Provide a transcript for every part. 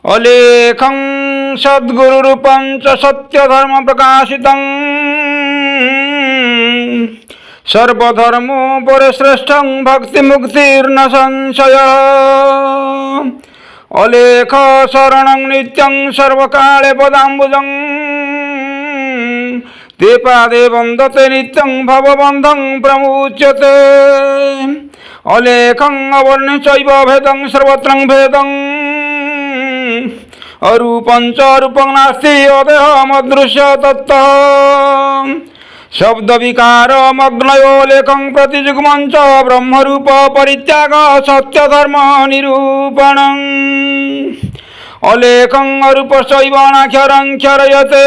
अलेखं सद्गुरुरूपं च सत्यधर्मप्रकाशितं सर्वधर्मोपरिश्रेष्ठं भक्तिमुक्तिर्न संशयः। अलेख शरणं नित्यं सर्वकाले पदाम्बुजं ते पादे वन्दते नित्यं भवबन्धं प्रमुच्यते। अलेखं अवर्ण्य चैव भेदं सर्वत्रं भेदं अरूपं च रूपं नास्ति अदेहमदृश्य तत्तः। शब्द विकार मग्नयो लेखं प्रतिजुग्मं च ब्रह्मरूप परित्याग सत्यधर्म निरूपणम्। अलेखं अरूपश्चैव नाक्षरं क्षरयते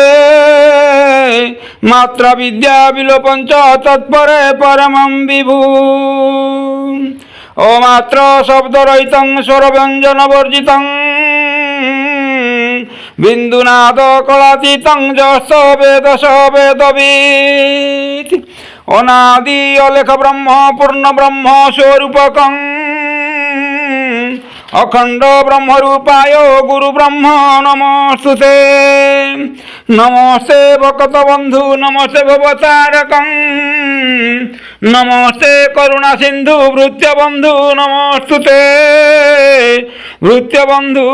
मात्र विद्या विलोपं च तत्परे परमं विभु। अमात्र शब्दरहितं स्वरव्यञ्जनवर्जितं बिन्दुनाद कलातीतं जस्त वेदस वेदवित्। अनादि अलेख ब्रह्म पूर्ण ब्रह्म स्वरूपकं अखंड ब्रह्मरूपाय गुरु ब्रह्म नमस्तुते। नमस्ते भक्तबंधु नमस्ते भवतारकं नमस्ते करुणा सिंधु भृत्यबंधु नमस्तुते। भृत्यबंधु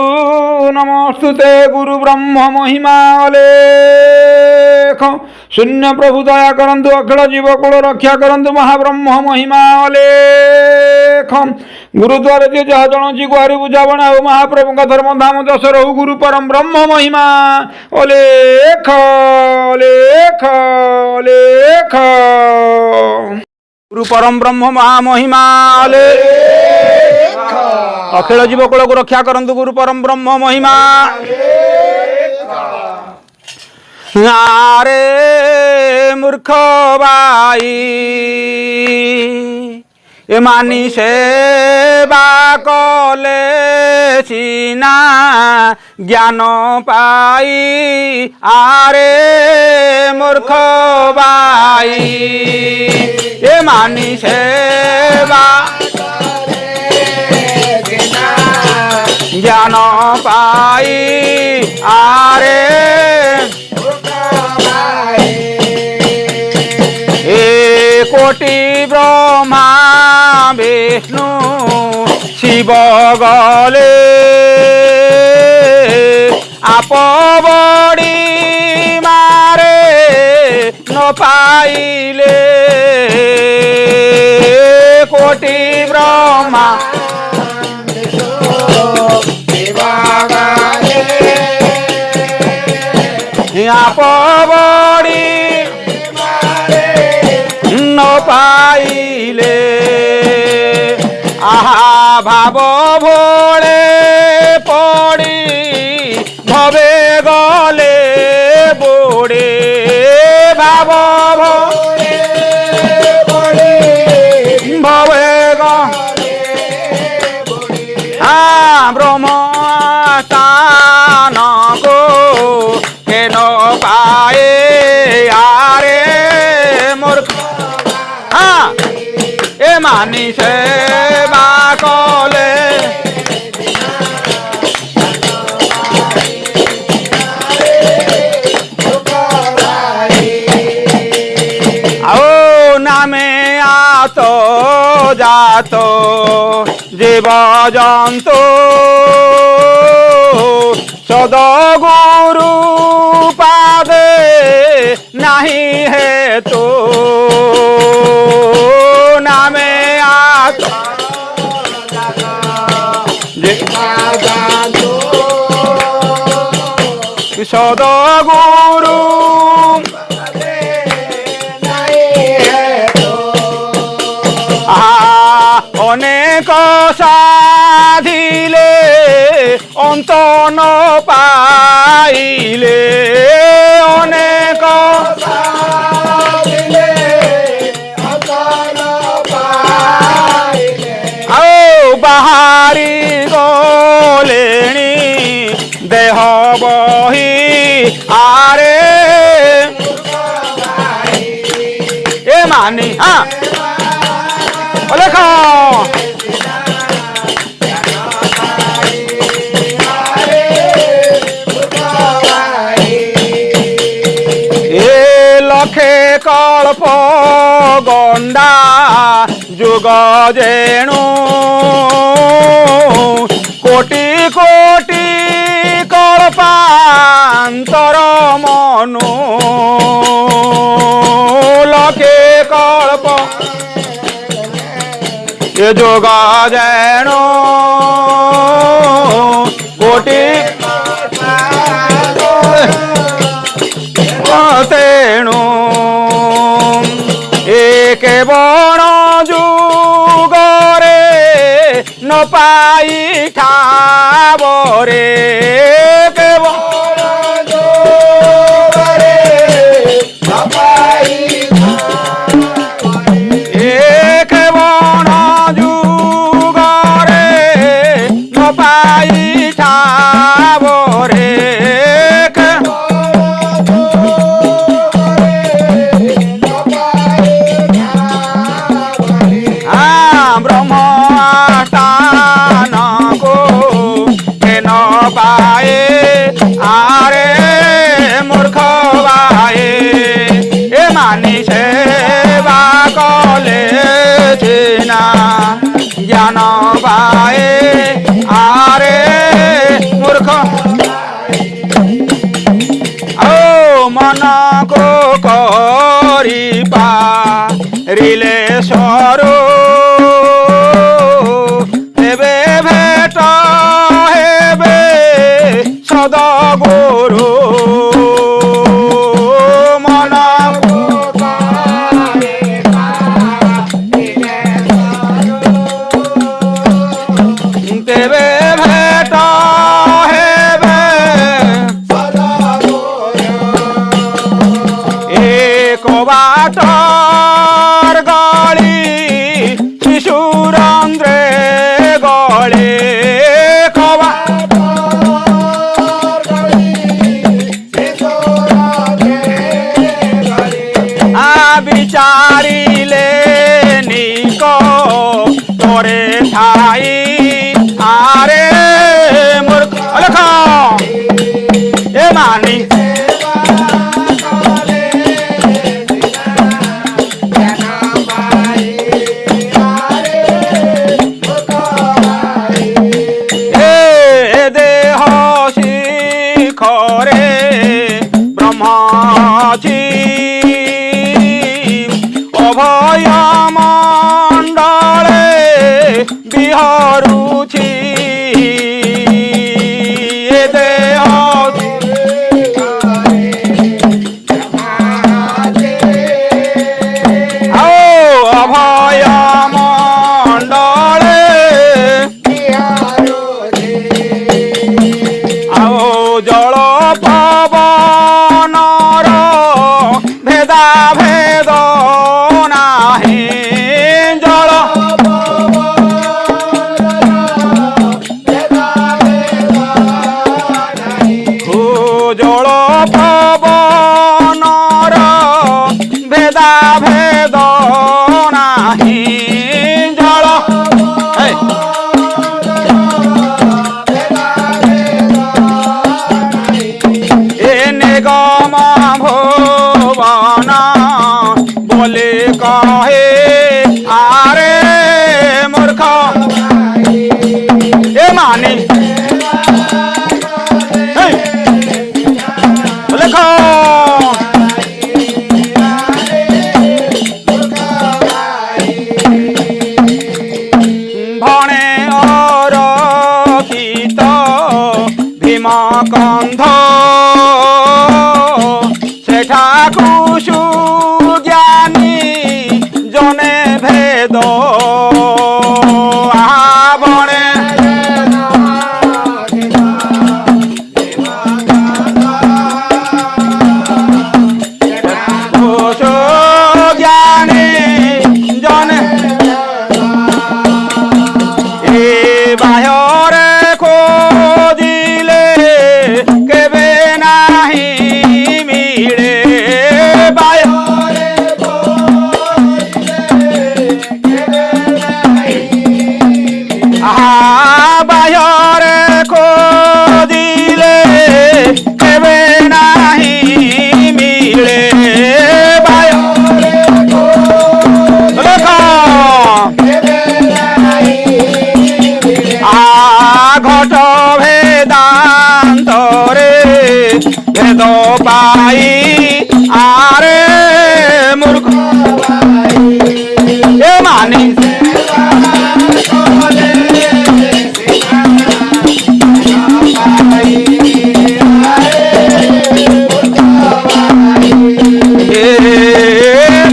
नमस्तुते। गुरु ब्रह्म महिमा अलेख शून्य प्रभु दया करंतु अखिल जीवकुल रक्षा करंतु महाब्रह्म महिमा अलेख। गुरुद्वार दिए जहाँ जन गुहारी बुझावना हो महाप्रभु का धर्म धाम दश रहु गुरु परम ब्रह्म महिमा अलेख अलेख अलेख। गुरु परम ब्रह्म महामहिमा अलेख। अखिल जीवकुल को रक्षा करंतु गुरु परम ब्रह्म महिमा। नारे मूर्ख बाई ए मानी सेवा कले सीना ज्ञान पाई। आरे मूर्ख बाई ए मानी सेवा ज्ञान पाई। आरे कोटि ब्रह्मा विष्णु शिव गले आप बड़ी मारे न पाइले। कोटि ब्रह्मा आप बड़ी न पाइले। आहा भाव भोले पड़ी भवे गले बोड़े। भाव भोले पड़ी भवे गले ब्रह्म स्थान को के न पाए। आरे मूर्ख ए मानी सेवा कले आओ नामे आतो जातो जीव जंतु सदगुरु पादे नहीं है तो। नामे आतो सदगुरु अनेक साधिले अंत न पाइले। अनेक बाहारी गलेणी देह बही। आरे ए मानी हाँ अलेख কল্প গণ্ডা যুগ যেণু কোটি কোটি কল্পান্তর মনু লক্ষে কল্প এ যুগ যেণু কোটি তেণু একে বণ যুগরে ন পাই ঠাবরে কেবল যুগরে ন পাই একে বণ যুগরে ন পাই ঠাবরে জ্ঞান পায়ে আরে মূর্খ ও মন কো করি পারিলে সরু হেবে ভেট হেবে সদগুরু বাটর গলি শিশুরন্দ্রে গলে কবা বিচারিলে নিক তোরে ঠাই আরে মূর্খ লেখ এ মানি খরে ব্রহ্মজি অভয় মণ্ডলে বিহরুছি এ দেহ অভয় মণ্ডলে জল পবনর ভেদা ভেদ নাহি জল জল পবনর ভেদা ভেদ নাহি জল গম ভুবন বলে কহে আরে মূর্খ এ মানে লেখ ভণে অরক্ষিত ভীম কন্ধ ঠাকুসু জ্ঞানী জনে ভেদ আবনে ঠাকুসু জ্ঞানী জনে এ বাহরে খোঁজিলে কেবে না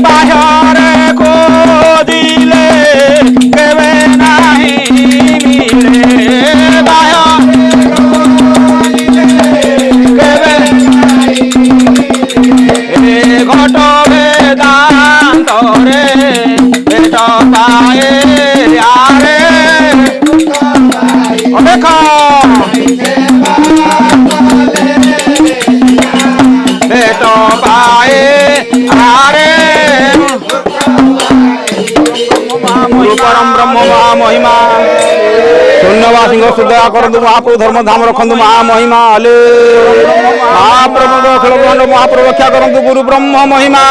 ବାହାରେ ଖୋଜିଲେ କେବେ ନାହିଁ ମିଳେ ବାହାରେ କେବେ ଘଟ ବେଦାନ୍ତରେ ପେଟ ପାଏ ଆରେ ଦେଖ ପେଟ ପାଏ ଆରେ ପରମ ବ୍ରହ୍ମ ମହାମହିମା ଶୂନ୍ୟବାସୀଙ୍କ ସୁଦୟା କରନ୍ତୁ ମହାପ୍ରଭୁ ଧର୍ମ ଧାମ ରଖନ୍ତୁ ମହାମହିମା ହଲେ ମହାପ୍ରଭୁଙ୍କ ଅଖିଳ ବ୍ରହ୍ମାଣ୍ଡ ମହାପ୍ରଭୁ ରକ୍ଷା କରନ୍ତୁ ଗୁରୁ ବ୍ରହ୍ମ ମହିମା।